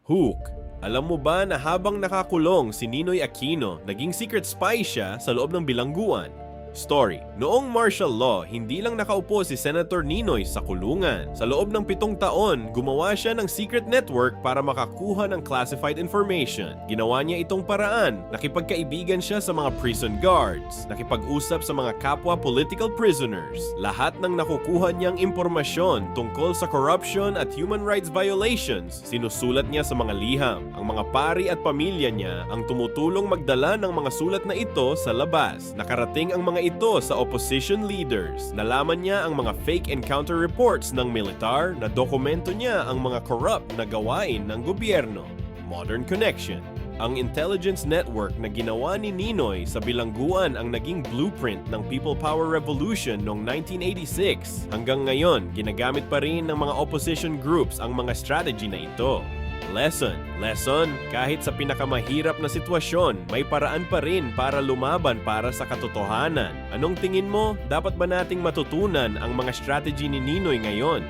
Hook, alam mo ba na habang nakakulong si Ninoy Aquino, naging secret spy siya sa loob ng bilangguan? Story, noong martial law, hindi lang nakaupo si Senator Ninoy sa kulungan. Sa loob ng 7 taon, gumawa siya ng secret network para makakuha ng classified information. Ginawa niya itong paraan, nakipagkaibigan siya sa mga prison guards, nakipag-usap sa mga kapwa political prisoners. Lahat ng nakukuha niyang impormasyon tungkol sa corruption at human rights violations, sinusulat niya sa mga liham. Ang mga pari at pamilya niya ang tumutulong magdala ng mga sulat na ito sa labas. Nakarating ang mga ito sa opposition leaders. Nalaman niya ang mga fake encounter reports ng militar na dokumento niya ang mga corrupt na gawain ng gobyerno. Modern Connection. Ang intelligence network na ginawa ni Ninoy sa bilangguan ang naging blueprint ng People Power Revolution noong 1986. Hanggang ngayon, ginagamit pa rin ng mga opposition groups ang mga strategy na ito. Lesson, kahit sa pinakamahirap na sitwasyon, may paraan pa rin para lumaban para sa katotohanan. Anong tingin mo? Dapat ba nating matutunan ang mga strategy ni Ninoy ngayon?